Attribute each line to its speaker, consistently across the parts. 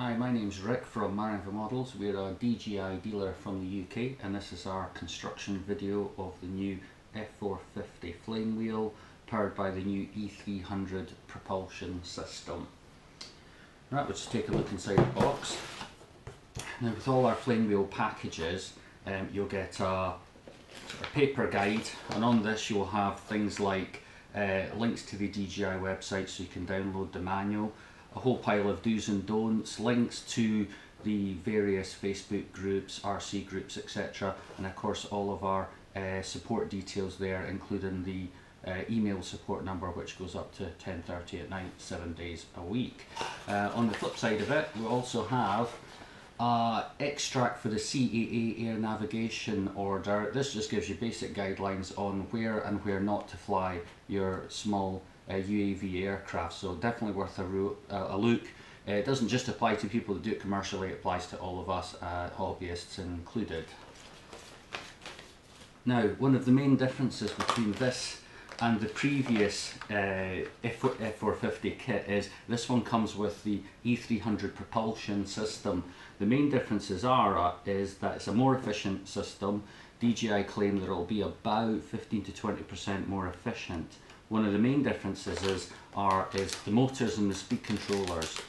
Speaker 1: Hi, my name's Rick from Marinva Models. We're a DJI dealer from the UK, and this is our construction video of the new F450 Flamewheel powered by the new E300 propulsion system. Right, we'll just take a look inside the box. Now, with all our Flamewheel packages, you'll get a paper guide, and on this you'll have things like links to the DJI website so you can download the manual, a whole pile of do's and don'ts, links to the various Facebook groups, RC groups, etc., and of course all of our support details there, including the email support number, which goes up to 10:30 at night, 7 days a week. On the flip side of it, we also have extract for the CAA Air Navigation Order. This just gives you basic guidelines on where and where not to fly your small UAV aircraft, so definitely worth a look. It doesn't just apply to people that do it commercially, it applies to all of us, hobbyists included. Now, one of the main differences between this and the previous F450 kit is this one comes with the E300 propulsion system. The main differences is that it's a more efficient system. DJI claim that it'll be about 15 to 20% more efficient. One of the main differences is the motors and the speed controllers.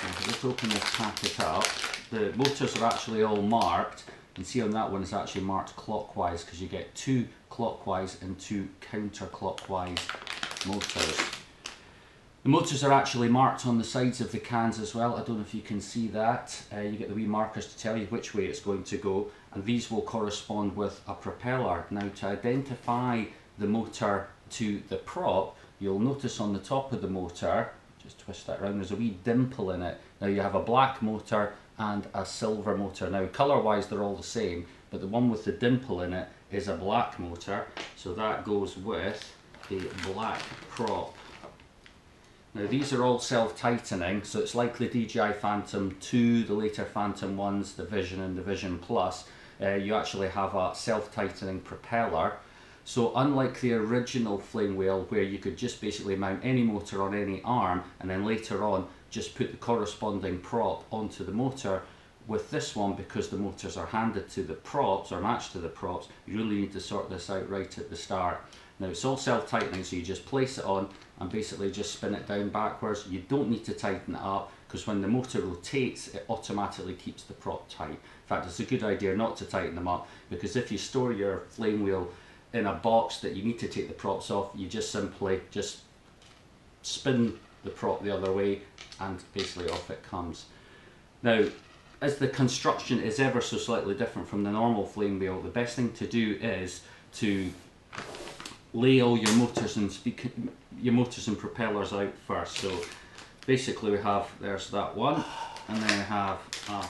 Speaker 1: Now, if I just open this packet up, the motors are actually all marked. You can see on that one it's actually marked clockwise because you get 2 clockwise and 2 counterclockwise motors. The motors are actually marked on the sides of the cans as well. I don't know if you can see that. You get the wee markers to tell you which way it's going to go, and these will correspond with a propeller. Now, to identify the motor to the prop, you'll notice on the top of the motor, just twist that around, there's a wee dimple in it. Now you have a black motor and a silver motor. Now colour wise they're all the same, but the one with the dimple in it is a black motor, so that goes with the black prop. Now these are all self-tightening, so it's like the DJI Phantom 2, the later Phantom 1s, the Vision and the Vision Plus. You actually have a self-tightening propeller. So unlike the original Flamewheel, where you could just basically mount any motor on any arm and then later on just put the corresponding prop onto the motor, with this one, because the motors are handed to the props or matched to the props, you really need to sort this out right at the start. Now it's all self-tightening, so you just place it on and basically just spin it down backwards. You don't need to tighten it up because when the motor rotates it automatically keeps the prop tight. In fact, it's a good idea not to tighten them up, because if you store your Flamewheel in a box that you need to take the props off, you just simply spin the prop the other way and basically off it comes. Now, as the construction is ever so slightly different from the normal Flamewheel, the best thing to do is to lay all your motors and propellers out first. So basically we have, there's that one, and then we have a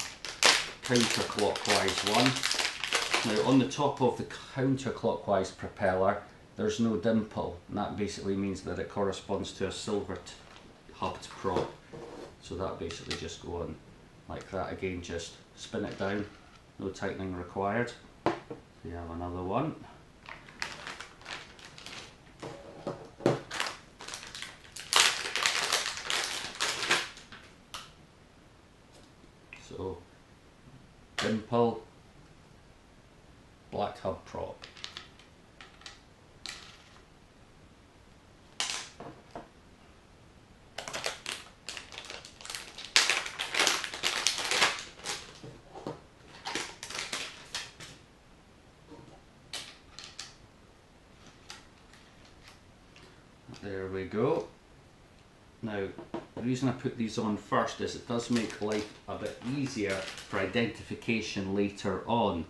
Speaker 1: counterclockwise one. Now on the top of the counterclockwise propeller there's no dimple, and that basically means that it corresponds to a silver hubbed prop. So that basically just go on like that. Again, just spin it down, no tightening required. So you have another one. So dimple, black hub prop. There we go. Now, the reason I put these on first is it does make life a bit easier for identification later on.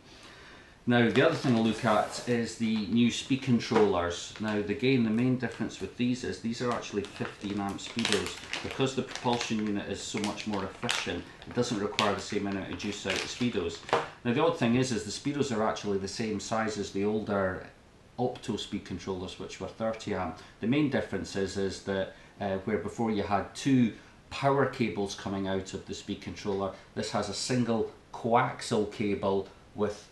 Speaker 1: Now, the other thing I'll look at is the new speed controllers. Now, again, the main difference with these is these are actually 15 amp speedos. Because the propulsion unit is so much more efficient, it doesn't require the same amount of juice out of the speedos. Now, the odd thing is the speedos are actually the same size as the older opto speed controllers, which were 30 amp. The main difference is that where before you had 2 power cables coming out of the speed controller, this has a single coaxial cable with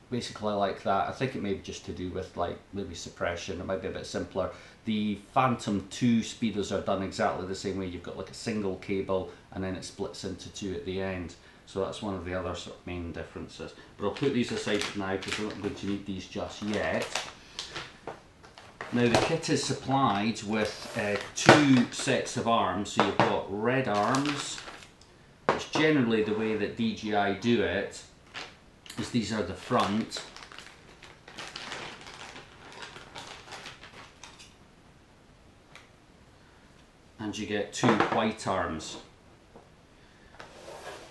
Speaker 1: basically like that. I think it may be just to do with like maybe suppression. It might be a bit simpler. The Phantom 2 speeders are done exactly the same way. You've got like a single cable and then it splits into two at the end. So that's one of the other sort of main differences. But I'll put these aside for now because we're not going to need these just yet. Now the kit is supplied with two sets of arms. So you've got red arms, which generally the way that DJI do it is these are the front. And you get two white arms.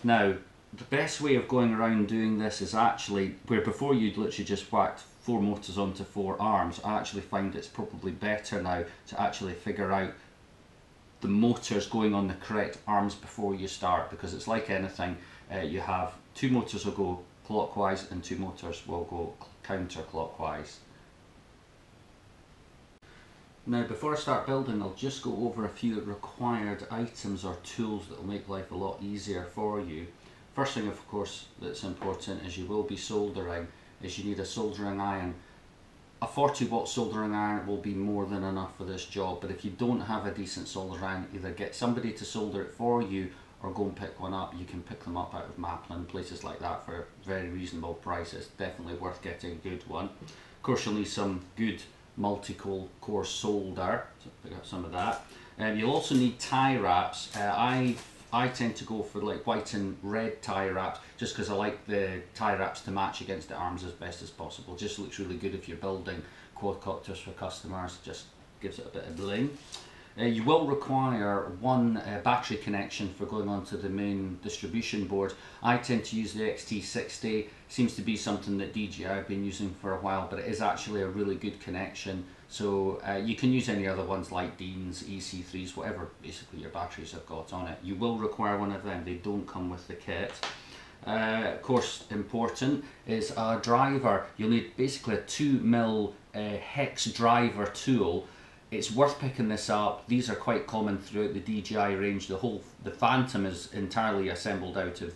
Speaker 1: Now, the best way of going around doing this is actually, where before you'd literally just whacked 4 motors onto 4 arms, I actually find it's probably better now to actually figure out the motors going on the correct arms before you start, because it's like anything, you have 2 motors will go clockwise and 2 motors will go counterclockwise. Now before I start building, I'll just go over a few required items or tools that will make life a lot easier for you. First thing of course that's important is you will be soldering, is you need a soldering iron. A 40-watt soldering iron will be more than enough for this job, but if you don't have a decent soldering iron, either get somebody to solder it for you or go and pick one up. You can pick them up out of Maplin, places like that for very reasonable prices. Definitely worth getting a good one. Of course you'll need some good multi-core solder, so pick up some of that. You'll also need tie wraps. I tend to go for like white and red tie wraps just because I like the tie wraps to match against the arms as best as possible. Just looks really good if you're building quadcopters for customers, just gives it a bit of bling. You will require one battery connection for going onto the main distribution board. I tend to use the XT60. Seems to be something that DJI have been using for a while, but it is actually a really good connection. So you can use any other ones like Dean's, EC3s, whatever basically your batteries have got on it. You will require one of them. They don't come with the kit. Of course, important is a driver. You'll need basically a 2mm hex driver tool. It's worth picking this up. These are quite common throughout the DJI range. The Phantom is entirely assembled out of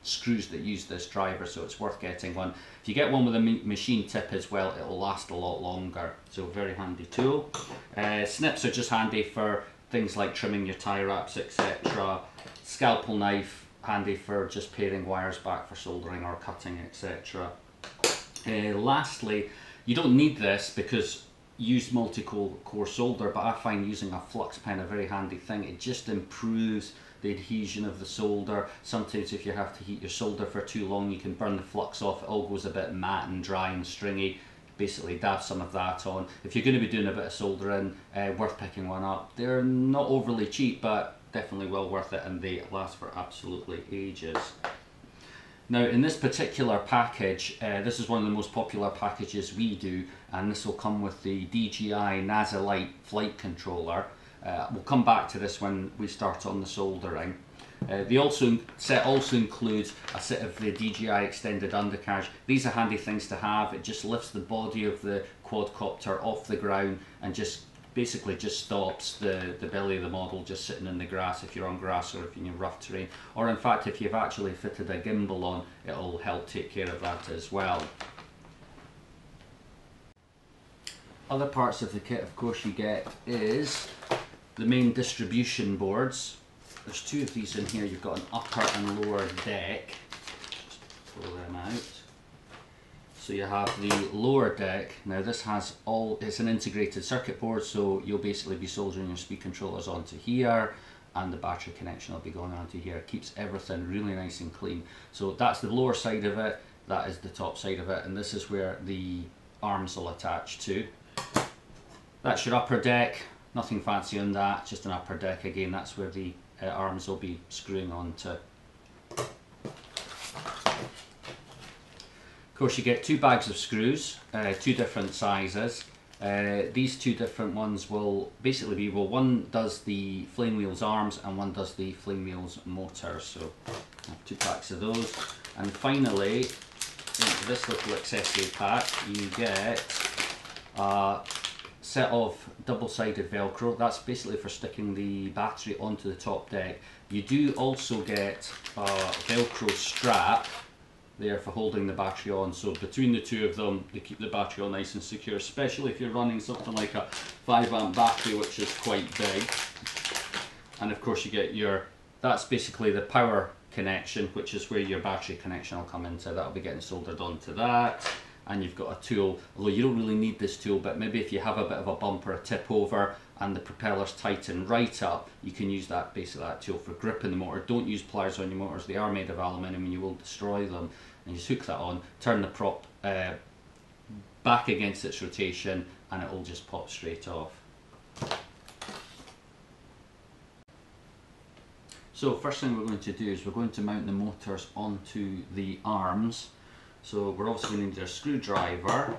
Speaker 1: screws that use this driver, so it's worth getting one. If you get one with a machine tip as well, it'll last a lot longer. So very handy tool. Snips are just handy for things like trimming your tie wraps, etc. Scalpel knife, handy for just paring wires back for soldering or cutting, etc. Lastly, you don't need this because use multi-core solder, but I find using a flux pen a very handy thing. It just improves the adhesion of the solder. Sometimes if you have to heat your solder for too long, you can burn the flux off. It all goes a bit matte and dry and stringy. Basically dab some of that on. If you're going to be doing a bit of soldering, worth picking one up. They're not overly cheap, but definitely well worth it, and they last for absolutely ages. Now in this particular package, this is one of the most popular packages we do, and this will come with the DJI Naza Light flight controller. We'll come back to this when we start on the soldering. The set also includes a set of the DJI extended undercarriage. These are handy things to have. It just lifts the body of the quadcopter off the ground and just basically just stops the belly of the model just sitting in the grass if you're on grass or if you're in rough terrain. Or in fact, if you've actually fitted a gimbal on, it'll help take care of that as well. Other parts of the kit, of course, you get is the main distribution boards. There's 2 of these in here. You've got an upper and lower deck. Just pull them out. So you have the lower deck. Now this has it's an integrated circuit board, so you'll basically be soldering your speed controllers onto here, and the battery connection will be going onto here. It keeps everything really nice and clean. So that's the lower side of it, that is the top side of it, and this is where the arms will attach to. That's your upper deck. Nothing fancy on that, just an upper deck. Again, that's where the arms will be screwing onto. Of course, you get 2 bags of screws, 2 different sizes. These 2 different ones will basically be, well, one does the Flamewheel's arms and one does the Flamewheel's motors. So I have 2 packs of those. And finally, into this little accessory pack, you get a set of double-sided Velcro. That's basically for sticking the battery onto the top deck. You do also get a Velcro strap there for holding the battery on. So between the two of them, they keep the battery all nice and secure, especially if you're running something like a 5 amp battery, which is quite big. And of course you get your, that's basically the power connection, which is where your battery connection will come into. That'll be getting soldered onto that. And you've got a tool, although you don't really need this tool, but maybe if you have a bit of a bump or a tip over and the propellers tighten right up, you can use that, basically that tool for gripping the motor. Don't use pliers on your motors, they are made of aluminium and you will destroy them. And you just hook that on, turn the prop back against its rotation, and it will just pop straight off. So first thing we're going to do is we're going to mount the motors onto the arms. So we're also going to need a screwdriver.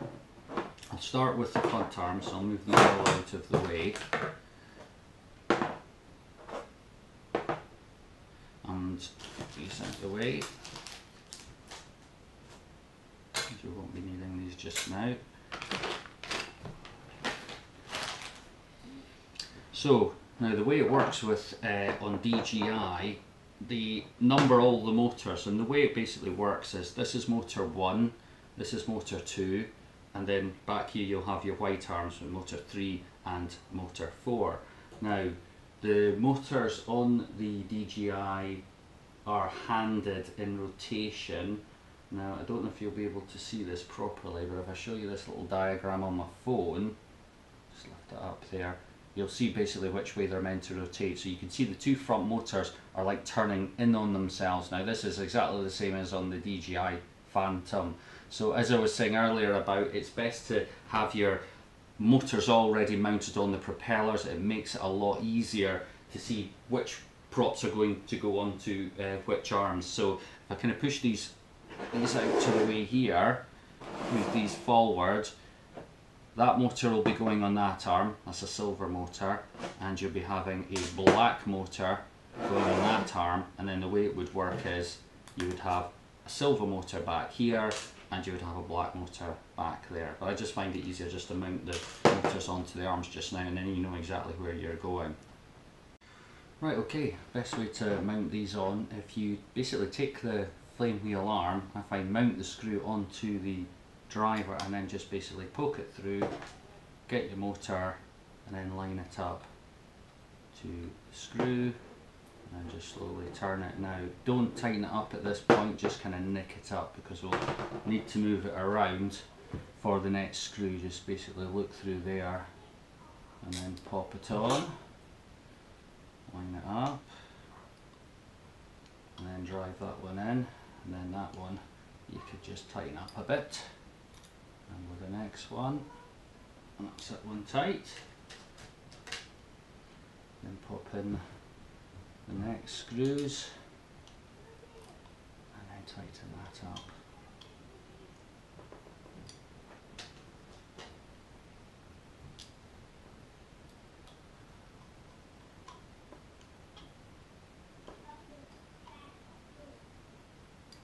Speaker 1: I'll start with the front arm, so I'll move them all out of the way. And these out of the way. We won't be needing these just now. So now the way it works with on DJI, they number all the motors, and the way it basically works is this is motor 1, this is motor 2, and then back here you'll have your white arms with motor 3 and motor 4. Now the motors on the DJI are handed in rotation. Now I don't know if you'll be able to see this properly, but if I show you this little diagram on my phone, just lift it up there, you'll see basically which way they're meant to rotate. So you can see the two front motors are like turning in on themselves. Now this is exactly the same as on the DJI Phantom. So as I was saying earlier about, it's best to have your motors already mounted on the propellers. It makes it a lot easier to see which props are going to go onto which arms. So if I kind of push these out to the way here, move these forward, that motor will be going on that arm, that's a silver motor, and you'll be having a black motor going on that arm, and then the way it would work is you would have a silver motor back here and you would have a black motor back there. But I just find it easier just to mount the motors onto the arms just now, and then you know exactly where you're going. Right, okay, best way to mount these on, if you basically take the Flamewheel arm, I find mount the screw onto the driver and then just basically poke it through, get your motor and then line it up to the screw and just slowly turn it. Now don't tighten it up at this point, just kind of nick it up because we'll need to move it around for the next screw. Just basically look through there and then pop it on, line it up and then drive that one in, and then that one you could just tighten up a bit. And with the next one, that's that one tight. Then pop in the next screws and then tighten that up.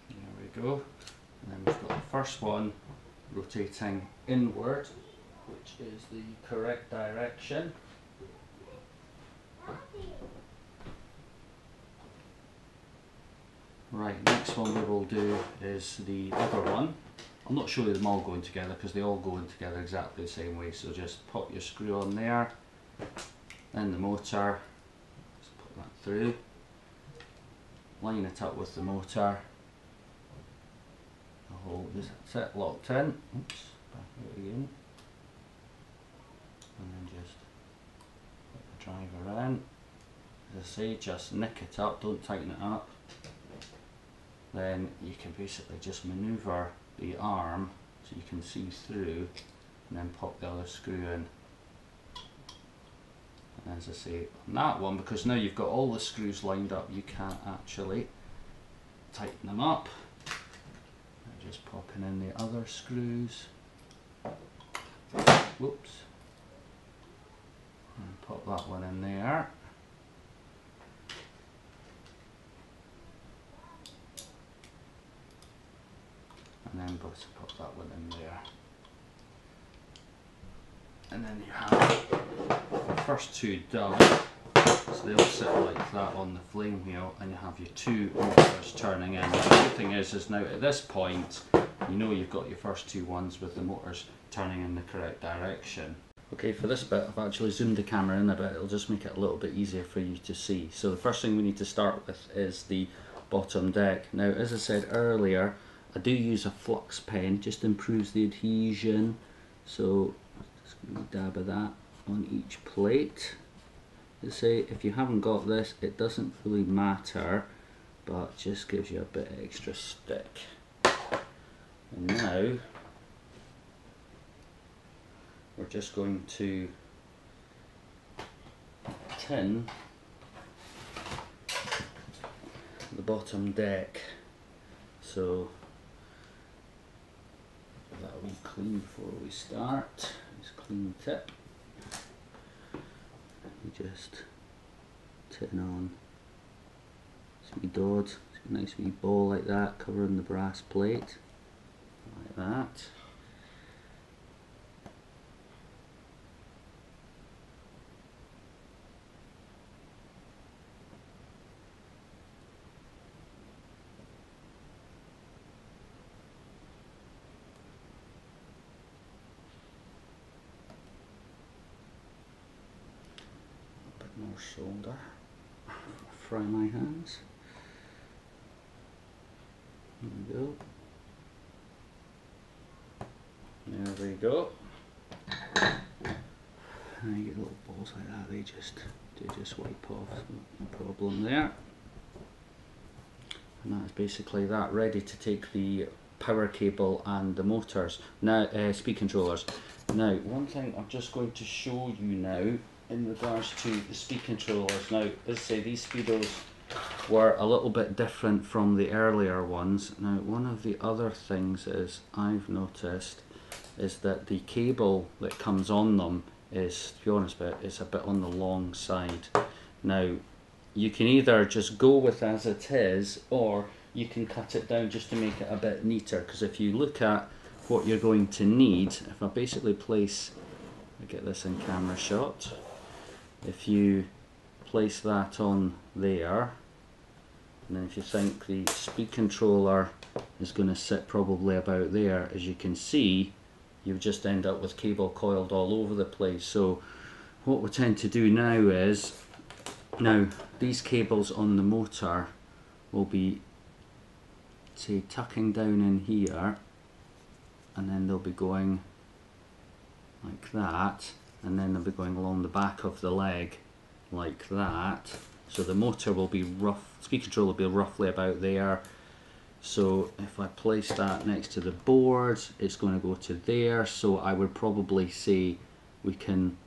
Speaker 1: There we go. And then we've got the first one rotating inward, which is the correct direction. Right, next one we will do is the other one. I'll not show you them all going together because they all go in together exactly the same way, so just pop your screw on there, then the motor, just put that through, line it up with the motor, hold this, that's it, locked in, oops, back out again, and then just put the driver in. As I say, just nick it up, don't tighten it up. Then you can basically just manoeuvre the arm so you can see through and then pop the other screw in. And as I say, on that one, because now you've got all the screws lined up, you can't actually tighten them up. Just popping in the other screws, whoops, and pop that one in there, and then pop that one in there, and then you have the first two done. So they'll sit like that on the flame wheel, and you have your two motors turning in. The good thing is now at this point, you know you've got your first two ones with the motors turning in the correct direction. Okay, for this bit I've actually zoomed the camera in a bit, it'll just make it a little bit easier for you to see. So the first thing we need to start with is the bottom deck. Now, as I said earlier, I do use a flux pen, just improves the adhesion. So just give me a dab of that on each plate. As I say, if you haven't got this, it doesn't really matter, but just gives you a bit extra stick. And now we're just going to tin the bottom deck. So that will be clean before we start. Just clean tip. You just tin on this wee dod, a nice wee ball like that, covering the brass plate, like that. More solder, fry my hands. There we go. There we go. And you get little balls like that, they just wipe off, no problem there. And that's basically that, ready to take the power cable and the motors. Now, speed controllers. Now, one thing I'm just going to show you now in regards to the speed controllers. Now, as I say, these speedos were a little bit different from the earlier ones. Now, one of the other things is I've noticed is that the cable that comes on them is, to be honest with it, is a bit on the long side. Now, you can either just go with as it is, or you can cut it down just to make it a bit neater, because if you look at what you're going to need, if I basically place, I get this in camera shot, if you place that on there, and then if you think the speed controller is going to sit probably about there, as you can see, you just end up with cable coiled all over the place. So what we tend to do now is, now these cables on the motor will be, say, tucking down in here, and then they'll be going like that, and then they'll be going along the back of the leg like that. So the motor will be rough, speed control will be roughly about there. So if I place that next to the board, it's going to go to there. So I would probably say we can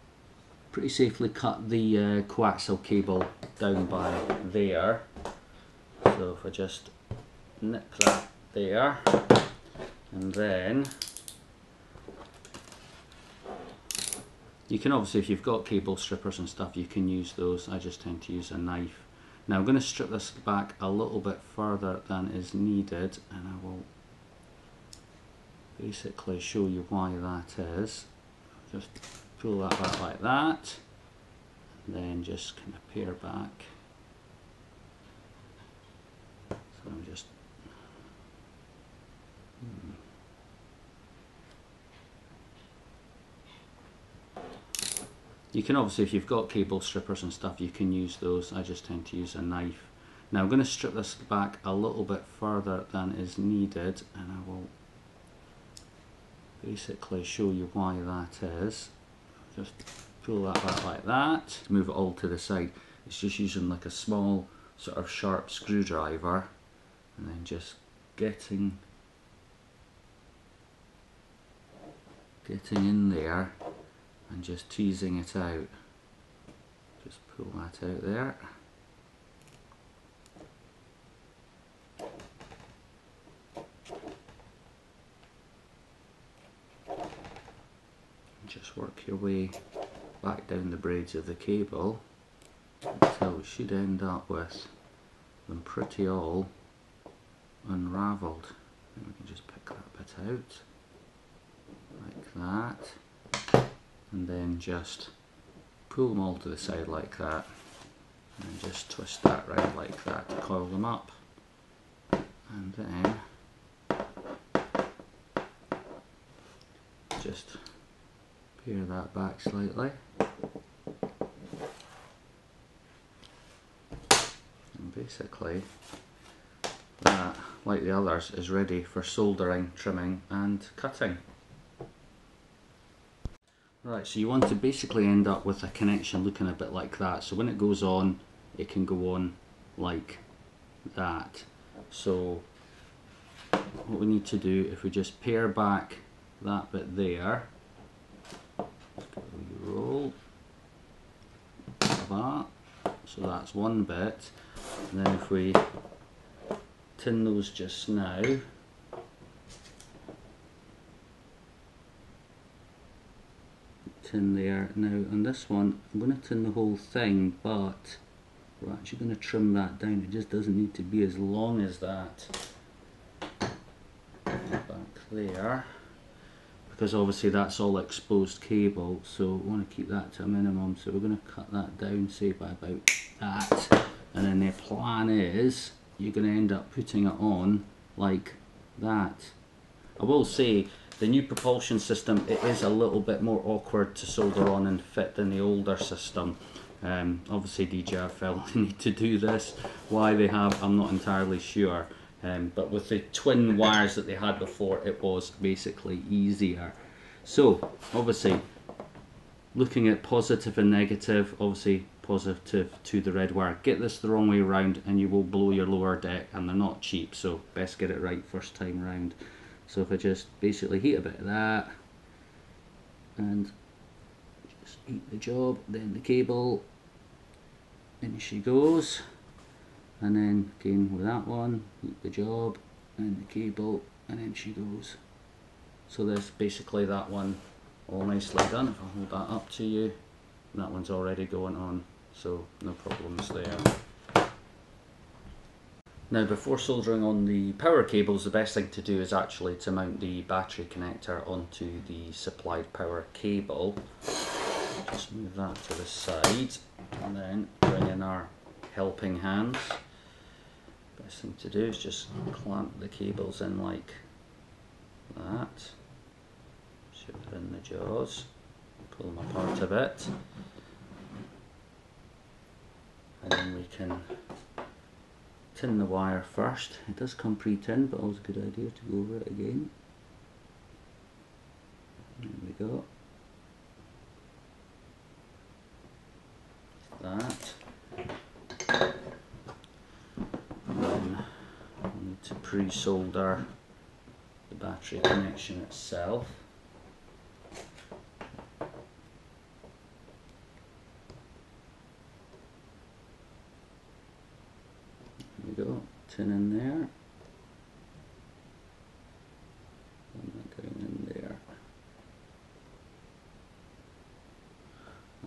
Speaker 1: pretty safely cut the coaxial cable down by there. So if I just nip that there, and then you can obviously, if you've got cable strippers and stuff, you can use those. I just tend to use a knife. Now I'm going to strip this back a little bit further than is needed, and I will basically show you why that is. Just pull that back like that, and then just kind of pare back. So I'm just you can obviously, if you've got cable strippers and stuff, you can use those. I just tend to use a knife. Now I'm going to strip this back a little bit further than is needed, and I will basically show you why that is. Just pull that back like that. Move it all to the side. It's just using like a small sort of sharp screwdriver, and then just getting in there and just teasing it out. Just pull that out there. Just work your way back down the braids of the cable until we should end up with them pretty all unravelled. And we can just pick that bit out like that, and then just pull them all to the side like that. and just twist that round like that to coil them up, and then just pare that back slightly, and basically that, like the others, is ready for soldering, trimming and cutting. Right, so you want to basically end up with a connection looking a bit like that. So when it goes on, it can go on like that. So what we need to do, if we just pare back that bit there, roll that, so that's one bit, and then if we tin those just now, tin there. Now on this one I'm going to tin the whole thing, but we're actually going to trim that down. It just doesn't need to be as long as that back there, because obviously that's all exposed cable, so we want to keep that to a minimum. So we're going to cut that down, say by about that, and then the plan is you're going to end up putting it on like that. I will say the new propulsion system, it is a little bit more awkward to solder on and fit than the older system. Obviously DJI felt the need to do this. Why they have, I'm not entirely sure. But with the twin wires that they had before, it was basically easier. So obviously looking at positive and negative, obviously positive to the red wire. Get this the wrong way around and you will blow your lower deck, and they're not cheap, so best get it right first time round. So if I just basically heat a bit of that and just heat the job, then the cable, in she goes, and then again with that one, heat the job and the cable, and in she goes. So there's basically that one all nicely done. If I hold that up to you, that one's already going on, so no problems there. Now before soldering on the power cables, the best thing to do is actually to mount the battery connector onto the supplied power cable. Just move that to the side and then bring in our helping hands. Best thing to do is just clamp the cables in like that. Shove it in the jaws, pull them apart a bit, and then we can tin the wire first. It does come pre-tinned, but always a good idea to go over it again. There we go. That. And then we need to pre-solder the battery connection itself. There we go, tin in there, and that going in there,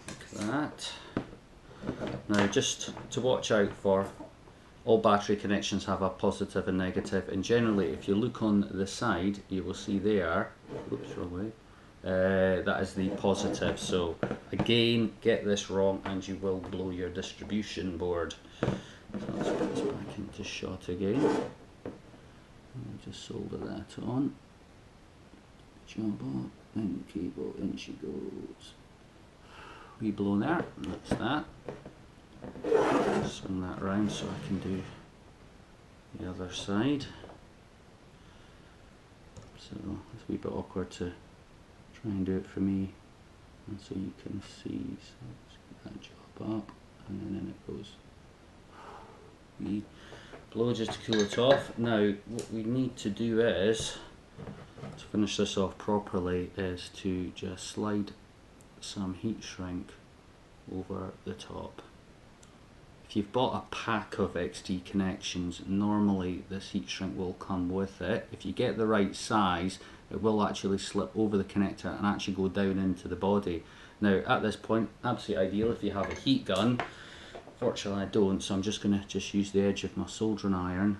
Speaker 1: like that. Now just to watch out for, all battery connections have a positive and negative, and generally if you look on the side you will see there, oops, wrong way, that is the positive. So again, get this wrong and you will blow your distribution board. So let's put this back into shot again, and just solder that on, job up, and the cable, in she goes. We blow there, and that's that. Swing that around so I can do the other side. So it's a wee bit awkward to try and do it for me, and so you can see. So let's get that job up, and then in it goes. We blow just to cool it off. Now what we need to do is, to finish this off properly, is to just slide some heat shrink over the top. If you've bought a pack of XT connections, normally this heat shrink will come with it. If you get the right size, it will actually slip over the connector and actually go down into the body. Now at this point, absolutely ideal if you have a heat gun. Fortunately I don't, so I'm just going to use the edge of my soldering iron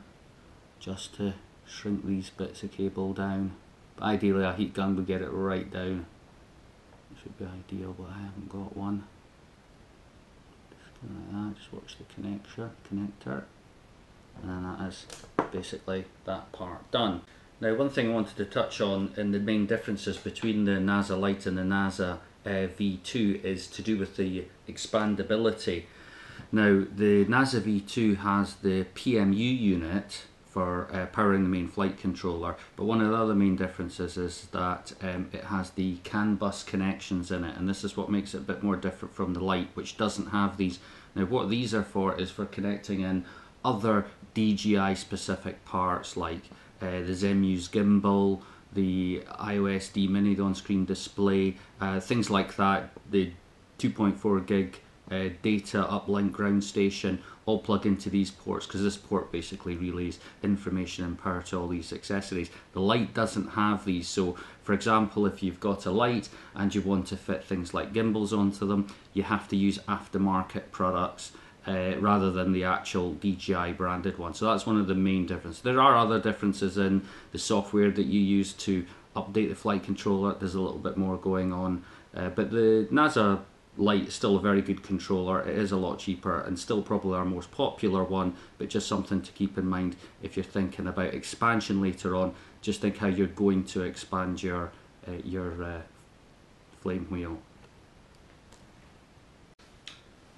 Speaker 1: just to shrink these bits of cable down. But ideally a heat gun would get it right down. It should be ideal, but I haven't got one. Just Like that, just watch the connector, and then that is basically that part done. Now, one thing I wanted to touch on in the main differences between the Naza Light and the Naza V2 is to do with the expandability. Now, the Naza V2 has the PMU unit for powering the main flight controller, but one of the other main differences is that it has the CAN bus connections in it, and this is what makes it a bit more different from the Light, which doesn't have these. Now, what these are for is for connecting in other DJI specific parts like the Zemu's gimbal, the iOS-D mini on-screen display, things like that, the 2.4 gig data uplink ground station, all plug into these ports because this port basically relays information and power to all these accessories. The Light doesn't have these, so for example, if you've got a Light and you want to fit things like gimbals onto them, you have to use aftermarket products rather than the actual DJI branded one. So that's one of the main differences. There are other differences in the software that you use to update the flight controller. There's a little bit more going on, but the Naza Light is still a very good controller. It is a lot cheaper and still probably our most popular one, but just something to keep in mind if you're thinking about expansion later on. Just think how you're going to expand your flame wheel.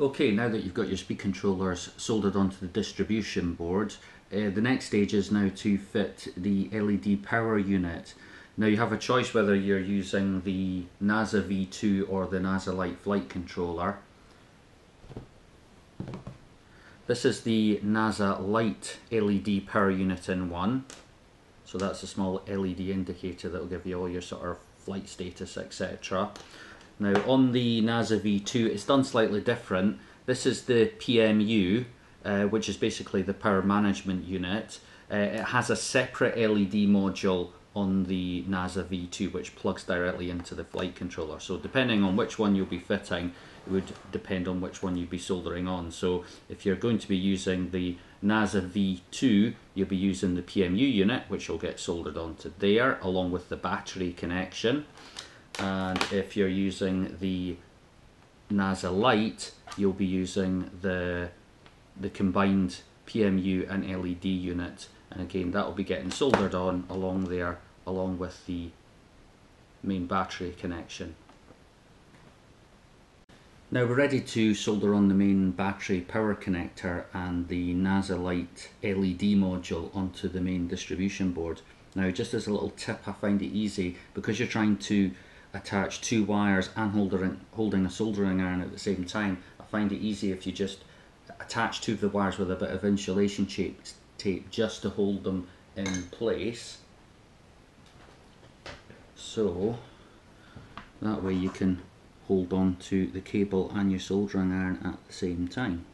Speaker 1: Okay, now that you've got your speed controllers soldered onto the distribution board, the next stage is now to fit the LED power unit. Now you have a choice whether you're using the Naza V2 or the Naza Light flight controller. This is the Naza Light LED power unit in one. So that's a small LED indicator that will give you all your sort of flight status, etc. Now on the Naza V2 it's done slightly different. This is the PMU, which is basically the power management unit. It has a separate LED module on the Naza V2 which plugs directly into the flight controller. So depending on which one you'll be fitting, it would depend on which one you'd be soldering on. So if you're going to be using the Naza V2, you'll be using the PMU unit, which will get soldered onto there along with the battery connection. And if you're using the Naza Light, you'll be using the combined PMU and LED unit, and again that will be getting soldered on along there along with the main battery connection. Now we're ready to solder on the main battery power connector and the Naza Light LED module onto the main distribution board. Now just as a little tip, I find it easy because you're trying to attach two wires and holding a soldering iron at the same time. I find it easy if you just attach two of the wires with a bit of insulation tape just to hold them in place, so that way you can hold on to the cable and your soldering iron at the same time.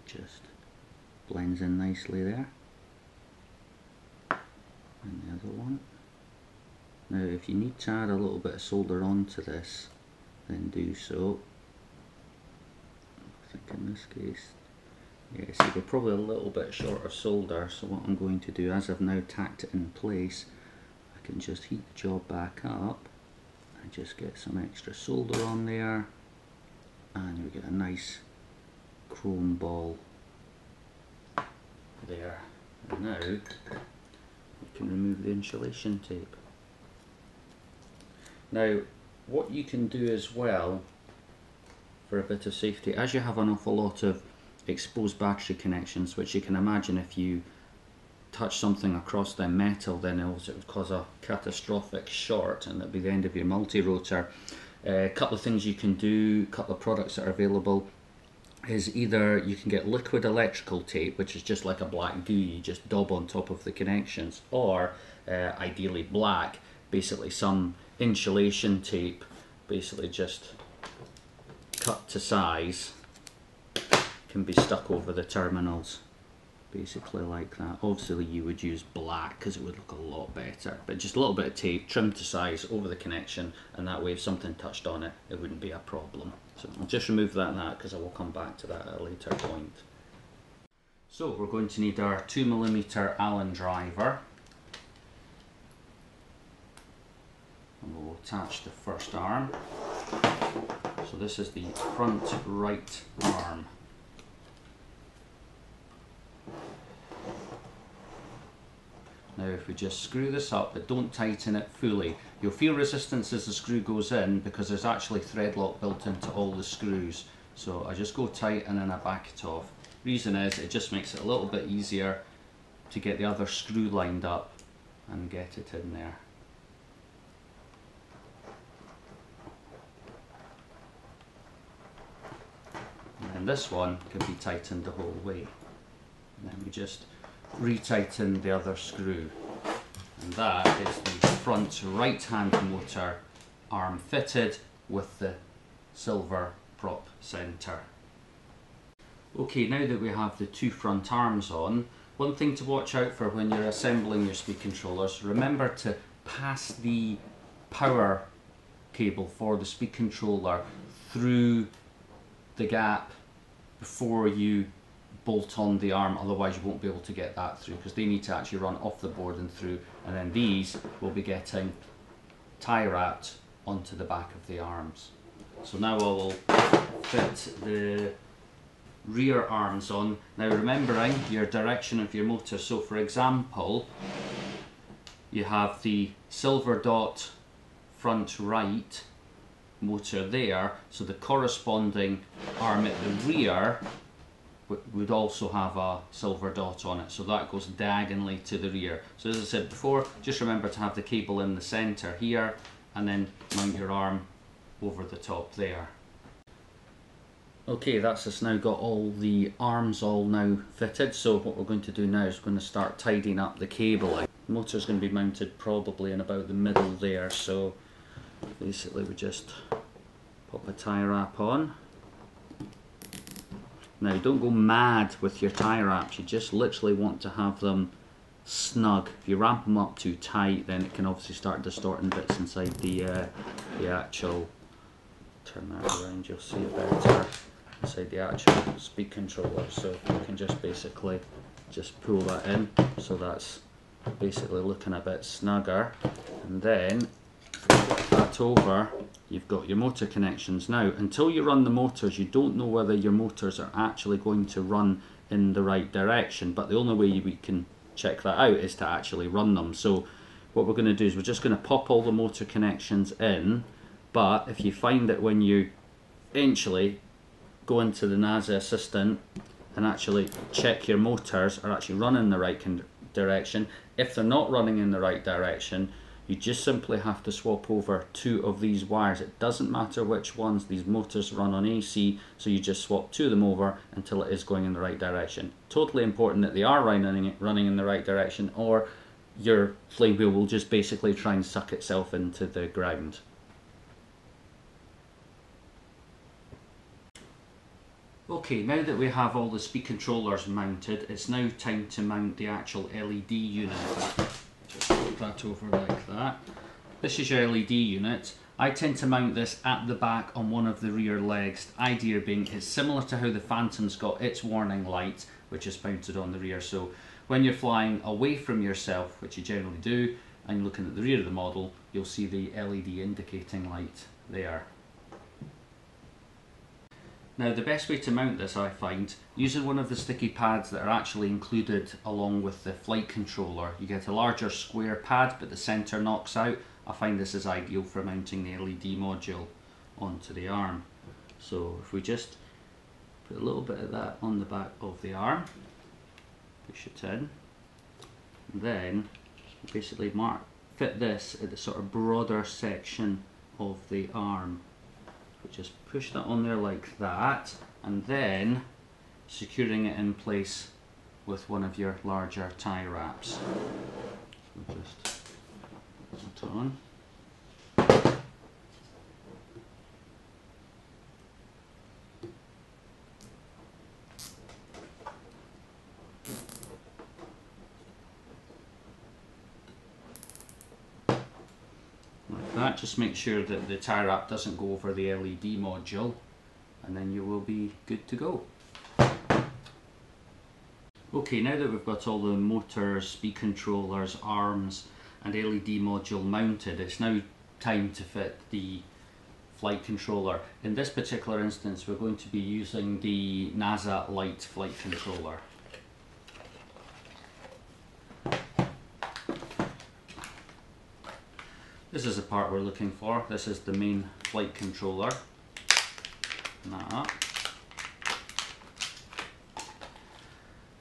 Speaker 1: Just blends in nicely there. And the other one. Now if you need to add a little bit of solder onto this, then do so. I think in this case, yeah, see we're probably a little bit short of solder, so what I'm going to do, as I've now tacked it in place, I can just heat the job back up and just get some extra solder on there, and we get a nice chrome ball there. And now you can remove the insulation tape. Now what you can do as well for a bit of safety, as you have an awful lot of exposed battery connections, which you can imagine if you touch something across the metal, then it would cause a catastrophic short and it'll be the end of your multi-rotor. A couple of things you can do, a couple of products that are available, is either you can get liquid electrical tape, which is just like a black goo you just daub on top of the connections, or ideally black, basically some insulation tape, basically just cut to size, can be stuck over the terminals, basically like that. Obviously you would use black because it would look a lot better, but just a little bit of tape trimmed to size over the connection, and that way if something touched on it, it wouldn't be a problem. So I'll just remove that now because I will come back to that at a later point. So we're going to need our 2mm Allen driver. and we'll attach the first arm. So this is the front right arm. Now if we just screw this up, but don't tighten it fully. You'll feel resistance as the screw goes in because there's actually thread lock built into all the screws. So I just go tight and then I back it off. Reason is it just makes it a little bit easier to get the other screw lined up and get it in there. And then this one can be tightened the whole way. And then we just retighten the other screw. And that is the front right hand motor arm fitted with the silver prop center. Okay, now that we have the two front arms on, one thing to watch out for when you're assembling your speed controllers, remember to pass the power cable for the speed controller through the gap before you bolt on the arm, otherwise you won't be able to get that through because they need to actually run off the board and through, and then these will be getting tie wrapped onto the back of the arms. So now I will fit the rear arms on. Now remembering your direction of your motor, so for example you have the silver dot front right motor there, so the corresponding arm at the rear would also have a silver dot on it, so that goes diagonally to the rear. So as I said before, just remember to have the cable in the center here and then mount your arm over the top there. Okay, that's us now got all the arms all now fitted, so what we're going to do now is we're going to start tidying up the cabling. The motor's going to be mounted probably in about the middle there, so basically we just pop a tie wrap on. Now don't go mad with your tie wraps, you just literally want to have them snug. If you ramp them up too tight, then it can obviously start distorting bits inside the actual, turn that around, you'll see it better, inside the actual speed controller. So you can just basically just pull that in, so that's basically looking a bit snugger, and then flip that over, you've got your motor connections. Now until you run the motors, you don't know whether your motors are actually going to run in the right direction, but the only way we can check that out is to actually run them. So what we're going to do is we're just going to pop all the motor connections in, but if you find that when you eventually go into the Naza Assistant and actually check your motors are actually running in the right direction, if they're not running in the right direction, you just simply have to swap over two of these wires. It doesn't matter which ones, these motors run on AC, so you just swap two of them over until it is going in the right direction. Totally important that they are running in the right direction, or your flame wheel will just basically try and suck itself into the ground. Okay, now that we have all the speed controllers mounted, it's now time to mount the actual LED unit. Just put that over like that. This is your LED unit. I tend to mount this at the back on one of the rear legs. The idea being it's similar to how the Phantom's got its warning light, which is mounted on the rear. So when you're flying away from yourself, which you generally do, and you're looking at the rear of the model, you'll see the LED indicating light there. Now the best way to mount this, I find, using one of the sticky pads that are actually included along with the flight controller. You get a larger square pad but the centre knocks out. I find this is ideal for mounting the LED module onto the arm. So if we just put a little bit of that on the back of the arm, push it in, and then basically fit this at the sort of broader section of the arm. Just push that on there like that, and then securing it in place with one of your larger tie wraps. So just put it on. That, just make sure that the tie wrap doesn't go over the LED module, and then you will be good to go. Okay, now that we've got all the motors, speed controllers, arms and LED module mounted, it's now time to fit the flight controller. In this particular instance, we're going to be using the Naza Light flight controller. This is the part we're looking for. This is the main flight controller.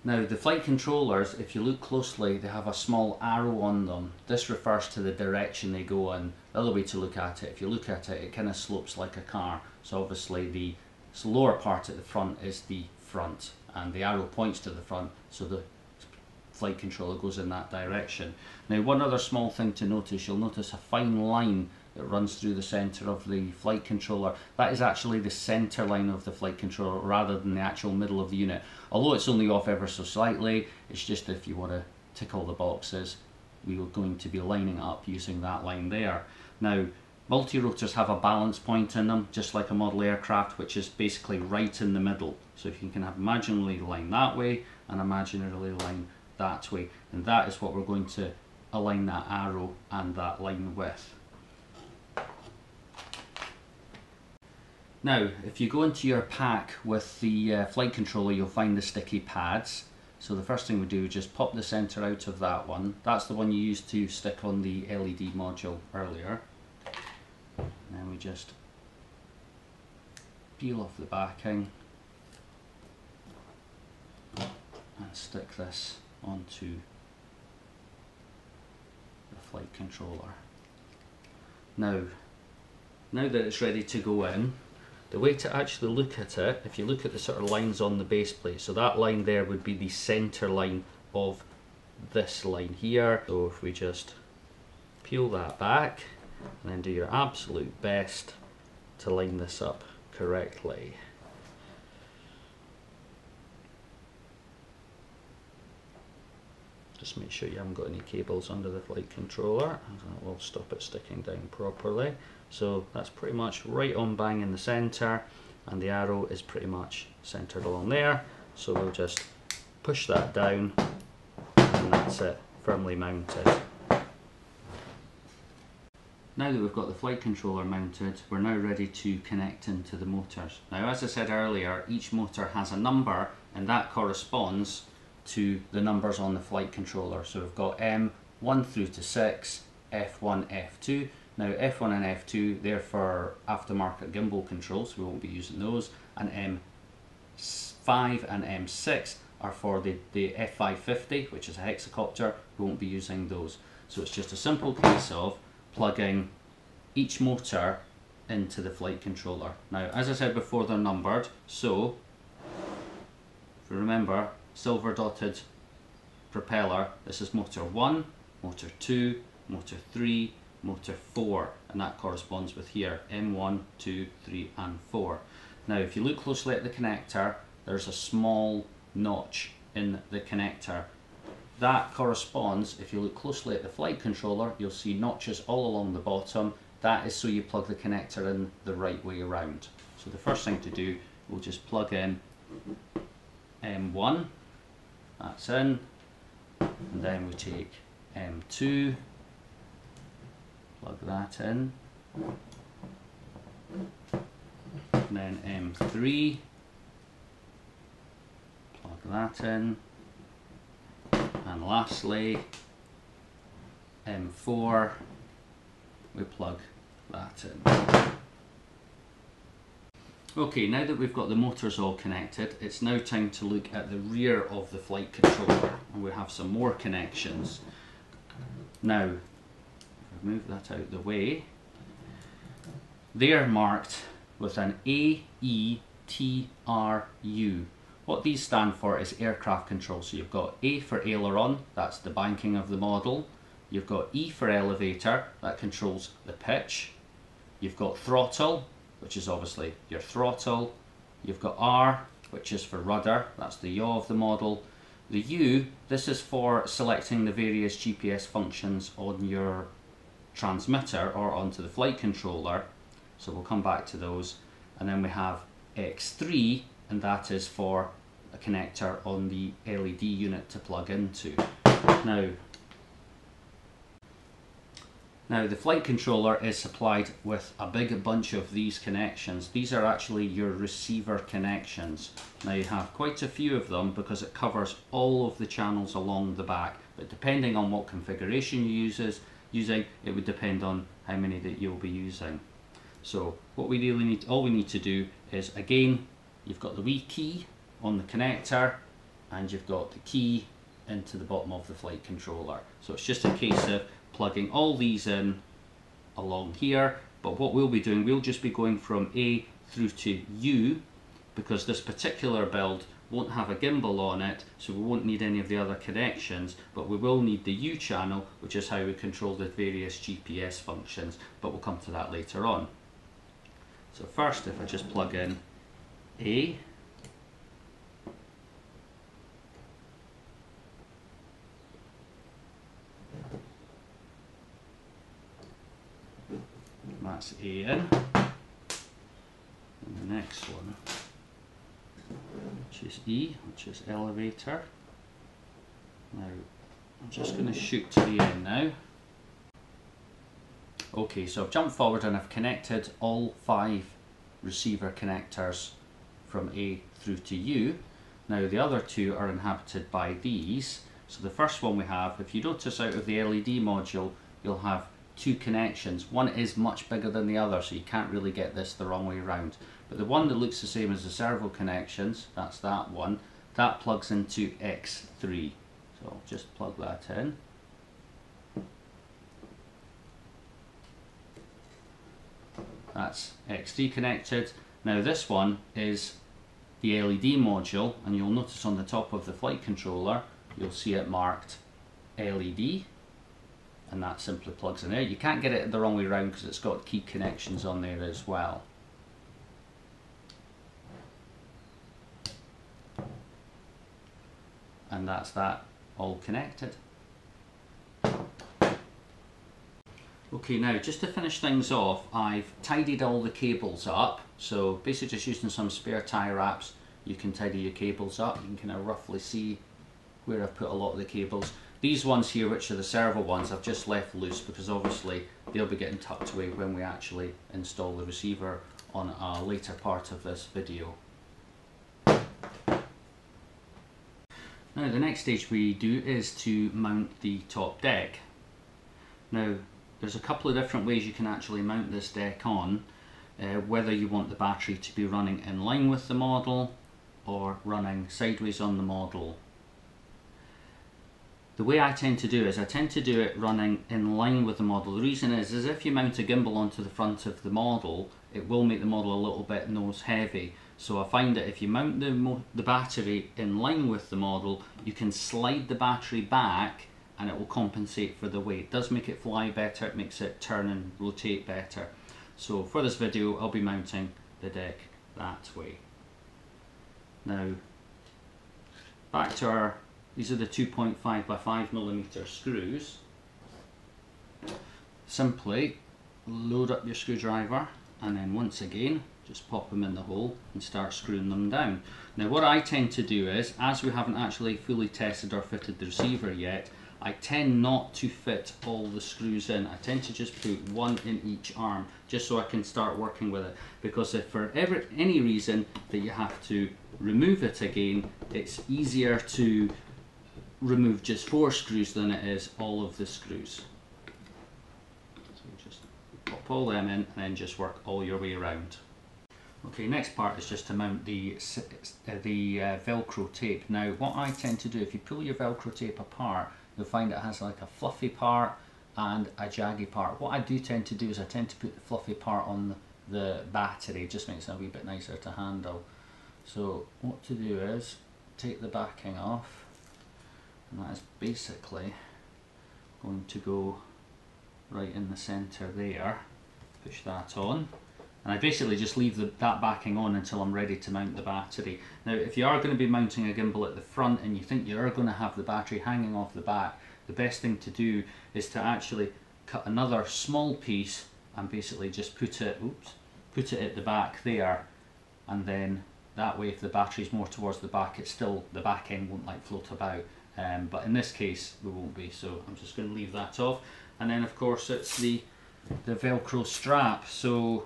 Speaker 1: Now the flight controllers, if you look closely, they have a small arrow on them. This refers to the direction they go in. The other way to look at it, if you look at it, it kind of slopes like a car. So obviously the lower part at the front is the front, and the arrow points to the front, so the flight controller goes in that direction. Now one other small thing to notice, you'll notice a fine line that runs through the centre of the flight controller. That is actually the centre line of the flight controller rather than the actual middle of the unit. Although it's only off ever so slightly, it's just if you want to tick all the boxes, we are going to be lining it up using that line there. Now, multi-rotors have a balance point in them, just like a model aircraft, which is basically right in the middle. So if you can have imaginarily line that way and imaginarily line that way, and that is what we're going to align that arrow and that line with. Now, if you go into your pack with the flight controller, you'll find the sticky pads. So the first thing we do is just pop the centre out of that one. That's the one you used to stick on the LED module earlier. And then we just peel off the backing and stick this onto the flight controller. Now that it's ready to go in, the way to actually look at it, if you look at the sort of lines on the base plate, so that line there would be the centre line of this line here. So if we just peel that back and then do your absolute best to line this up correctly. Just make sure you haven't got any cables under the flight controller, and that will stop it sticking down properly. So that's pretty much right on bang in the centre, and the arrow is pretty much centred along there. So we'll just push that down, and that's it, firmly mounted. Now that we've got the flight controller mounted, we're now ready to connect into the motors. Now, as I said earlier, each motor has a number, and that corresponds to the numbers on the flight controller. So we've got M1 through to 6, F1, F2. Now F1 and F2, they're for aftermarket gimbal controls, we won't be using those, and M5 and M6 are for the F550, which is a hexacopter, we won't be using those. So it's just a simple case of plugging each motor into the flight controller. Now, as I said before, they're numbered, so if you remember, silver dotted propeller, this is motor 1, motor 2, motor 3, motor 4, and that corresponds with here, M1, 2, 3 and 4. Now if you look closely at the connector, there's a small notch in the connector. That corresponds, if you look closely at the flight controller, you'll see notches all along the bottom. That is so you plug the connector in the right way around. So the first thing to do, we'll just plug in M1, that's in, and then we take M2, plug that in, and then M3, plug that in, and lastly M4, we plug that in. Okay, now that we've got the motors all connected, it's now time to look at the rear of the flight controller, and we have some more connections. Now, move that out the way, they are marked with an AETRU. What these stand for is aircraft control. So you've got A for aileron, that's the banking of the model. You've got E for elevator, that controls the pitch. You've got throttle, which is obviously your throttle. You've got R, which is for rudder, that's the yaw of the model. The U, this is for selecting the various GPS functions on your transmitter or onto the flight controller, so we'll come back to those. And then we have X3, and that is for a connector on the LED unit to plug into. Now Now the flight controller is supplied with a big bunch of these connections. These are actually your receiver connections. Now you have quite a few of them because it covers all of the channels along the back, but depending on what configuration you using, it would depend on how many that you'll be using. So what we really need, all we need to do is, again, you've got the wee key on the connector and you've got the key into the bottom of the flight controller. So it's just a case of plugging all these in along here, but what we'll be doing, we'll just be going from A through to U, because this particular build won't have a gimbal on it, so we won't need any of the other connections, but we will need the U channel, which is how we control the various GPS functions, but we'll come to that later on. So first, if I just plug in A, that's A in, and the next one, which is E, which is elevator. Now I'm just going to shoot to the end now. Okay, so I've jumped forward and I've connected all 5 receiver connectors from A through to U. Now the other 2 are inhabited by these. So the first one we have, if you notice out of the LED module, you'll have 2 connections. One is much bigger than the other, so you can't really get this the wrong way around. But the one that looks the same as the servo connections, that's that one, that plugs into X3. So I'll just plug that in. That's X3 connected. Now this one is the LED module, and you'll notice on the top of the flight controller, you'll see it marked LED, and that simply plugs in there. You can't get it the wrong way around because it's got key connections on there as well. And that's that all connected. Okay, now just to finish things off, I've tidied all the cables up. So basically just using some spare tie wraps, you can tidy your cables up. You can kind of roughly see where I've put a lot of the cables. These ones here, which are the servo ones, I've just left loose because obviously they'll be getting tucked away when we actually install the receiver on a later part of this video. Now the next stage we do is to mount the top deck. Now there's a couple of different ways you can actually mount this deck on, whether you want the battery to be running in line with the model or running sideways on the model. The way I tend to do is I tend to do it running in line with the model. The reason is if you mount a gimbal onto the front of the model, it will make the model a little bit nose heavy. So I find that if you mount the battery in line with the model, you can slide the battery back and it will compensate for the weight. It does make it fly better, it makes it turn and rotate better. So for this video, I'll be mounting the deck that way. Now, back to our, these are the 2.5 by 5mm screws. Simply load up your screwdriver and then once again, just pop them in the hole and start screwing them down. Now what I tend to do is, as we haven't actually fully tested or fitted the receiver yet, I tend not to fit all the screws in. I tend to just put one in each arm, just so I can start working with it. Because if for any reason that you have to remove it again, it's easier to remove just 4 screws than it is all of the screws. So just pop all them in and then just work all your way around. Okay, next part is just to mount the Velcro tape. Now what I tend to do, if you pull your Velcro tape apart, you'll find it has like a fluffy part and a jaggy part. What I do tend to do is I tend to put the fluffy part on the battery. It just makes it a wee bit nicer to handle. So what to do is take the backing off, and that is basically going to go right in the center there. Push that on. And I basically just leave that backing on until I'm ready to mount the battery. Now if you are going to be mounting a gimbal at the front and you think you are going to have the battery hanging off the back, the best thing to do is to actually cut another small piece and basically just put it at the back there, and then that way if the battery is more towards the back, it's still, the back end won't like float about. But in this case we won't be, so I'm just going to leave that off. and then of course it's the Velcro strap, so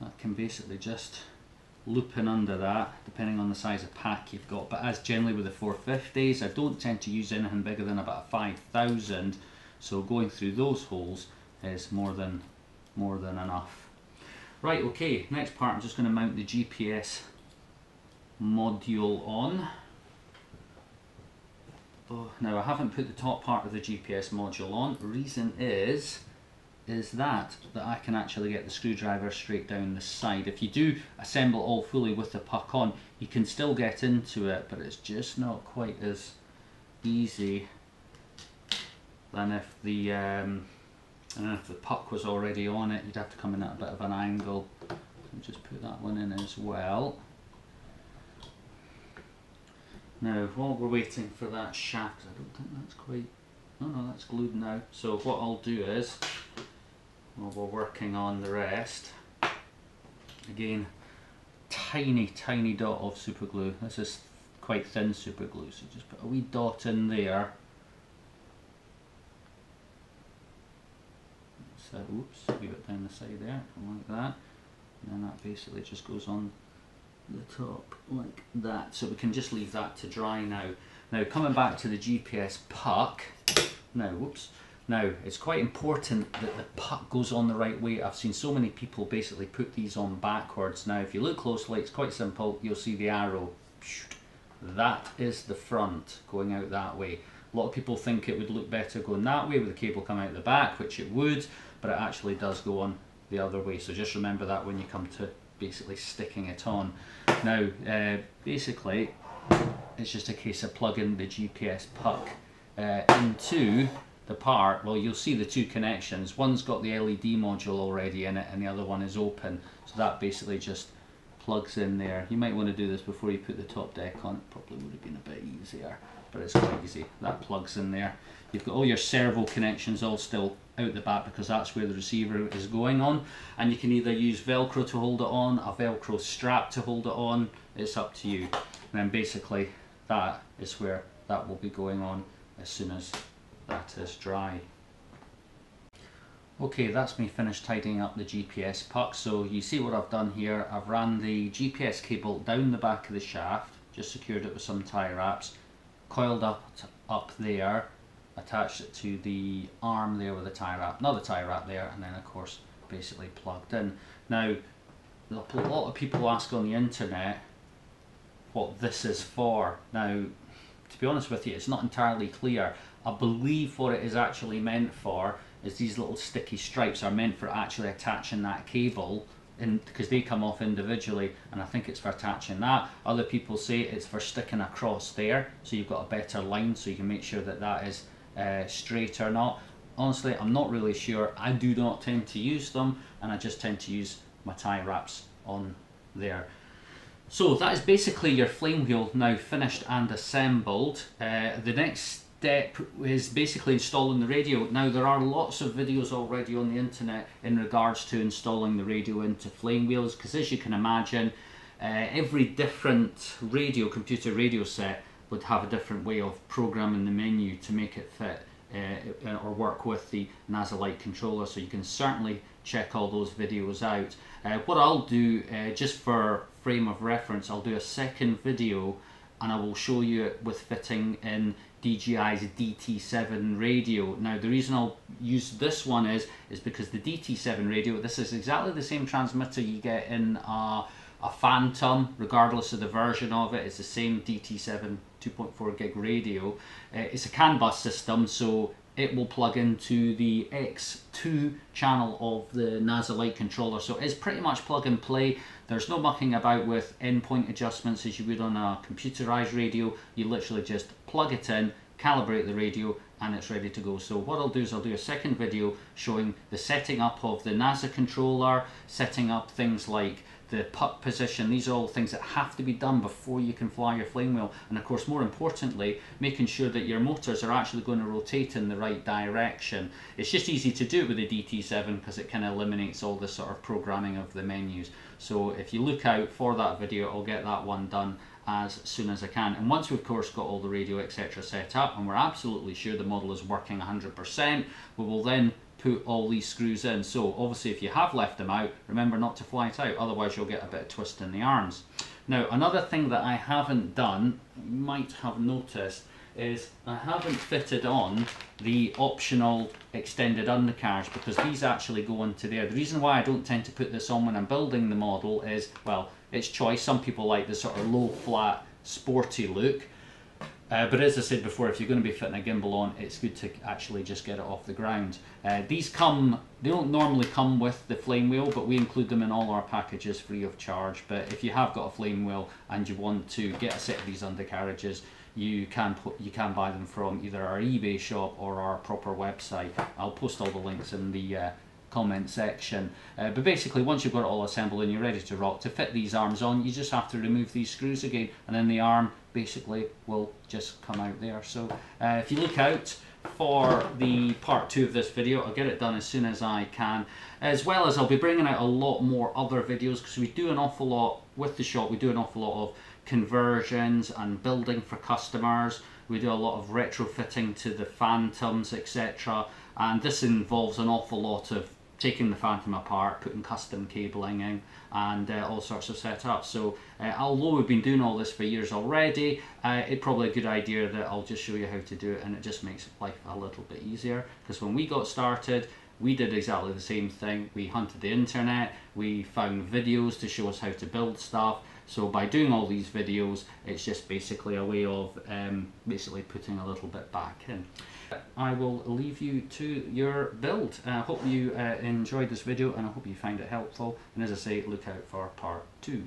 Speaker 1: that can basically just loop in under that, depending on the size of pack you've got. But as generally with the 450s, I don't tend to use anything bigger than about 5,000, so going through those holes is more than enough. Right, okay, next part I'm just going to mount the GPS module on. Oh, now I haven't put the top part of the GPS module on. The reason is that I can actually get the screwdriver straight down the side. If you do assemble all fully with the puck on, you can still get into it, but it's just not quite as easy than if the if the puck was already on it. You'd have to come in at a bit of an angle. So just put that one in as well. Now, while we're waiting for that shaft, I don't think that's quite, no, that's glued now. So what I'll do is, while we're working on the rest, again, tiny dot of super glue. This is quite thin super glue, so just put a wee dot in there. So, oops, leave it down the side there, like that. And then that basically just goes on the top like that. So we can just leave that to dry now. Now coming back to the GPS puck, now it's quite important that the puck goes on the right way. I've seen so many people basically put these on backwards. Now if you look closely, it's quite simple. You'll see the arrow. That is the front going out that way. A lot of people think it would look better going that way with the cable coming out the back, which it would, but it actually does go on the other way. So just remember that when you come to basically sticking it on. Now basically it's just a case of plugging the GPS puck into the part. Well, you'll see the two connections. One's got the LED module already in it and the other one is open, so that basically just plugs in there. You might want to do this before you put the top deck on. It probably would have been a bit easier, but it's quite easy. That plugs in there. You've got all your servo connections all still out the back because that's where the receiver is going on, and you can either use Velcro to hold it on, a Velcro strap to hold it on, it's up to you. And then basically that is where that will be going on as soon as that is dry. Okay, that's me finished tidying up the GPS puck. So you see what I've done here. I've ran the GPS cable down the back of the shaft, just secured it with some tie wraps, coiled up there, attached it to the arm there with a tie wrap, another tie wrap there, and then of course basically plugged in. Now a lot of people ask on the internet what this is for. Now to be honest with you, it's not entirely clear. I believe what it is actually meant for is these little sticky stripes are meant for actually attaching that cable in, because they come off individually, and I think it's for attaching that. Other people say it's for sticking across there so you've got a better line so you can make sure that that is straight or not. Honestly, I'm not really sure. I do not tend to use them, and I just tend to use my tie wraps on there. So that is basically your flame wheel now finished and assembled. The next step is basically installing the radio. Now there are lots of videos already on the internet in regards to installing the radio into flame wheels, because as you can imagine, every different computer radio set would have a different way of programming the menu to make it fit or work with the Naza Light controller, so you can certainly check all those videos out. What I'll do, just for frame of reference, I'll do a second video and I will show you it with fitting in DJI's DT7 radio. Now the reason I'll use this one is because the DT7 radio, this is exactly the same transmitter you get in a Phantom, regardless of the version of it. It's the same DT7 2.4 gig radio. It's a CAN bus system, so it will plug into the X2 channel of the Naza Light controller, so it's pretty much plug and play. There's no mucking about with endpoint adjustments as you would on a computerized radio. You literally just plug it in, calibrate the radio, and it's ready to go. So what I'll do is I'll do a second video showing the setting up of the Naza controller, setting up things like the puck position. These are all things that have to be done before you can fly your flame wheel. And of course, more importantly, making sure that your motors are actually going to rotate in the right direction. It's just easy to do it with the DT7 because it kind of eliminates all the sort of programming of the menus. So if you look out for that video, I'll get that one done as soon as I can. And once we've of course got all the radio etc set up and we're absolutely sure the model is working 100%, we will then put all these screws in. So obviously if you have left them out, remember not to fly it out, otherwise you'll get a bit of twist in the arms. Now another thing that I haven't done, you might have noticed, is I haven't fitted on the optional extended undercarriage because these actually go into there. The reason why I don't tend to put this on when I'm building the model is, well, it's choice. Some people like the sort of low flat sporty look, but as I said before, if you're going to be fitting a gimbal on, it's good to actually just get it off the ground. These come, they don't normally come with the flame wheel, but we include them in all our packages free of charge. But if you have got a flame wheel and you want to get a set of these undercarriages, you can buy them from either our eBay shop or our proper website. I'll post all the links in the comment section. But basically, once you've got it all assembled and you're ready to rock, to fit these arms on, you just have to remove these screws again, and then the arm basically will just come out there. So if you look out for the part 2 of this video, I'll get it done as soon as I can, as well as I'll be bringing out a lot more other videos because we do an awful lot with the shop. We do an awful lot of conversions and building for customers. We do a lot of retrofitting to the Phantoms etc, and this involves an awful lot of taking the Phantom apart, putting custom cabling in and all sorts of setups. So although we've been doing all this for years already, it's probably a good idea that I'll just show you how to do it, and it just makes life a little bit easier, because when we got started we did exactly the same thing. We hunted the internet, we found videos to show us how to build stuff. So by doing all these videos, it's just basically a way of basically putting a little bit back in. I will leave you to your build. I hope you enjoyed this video and I hope you find it helpful. And as I say, look out for part 2.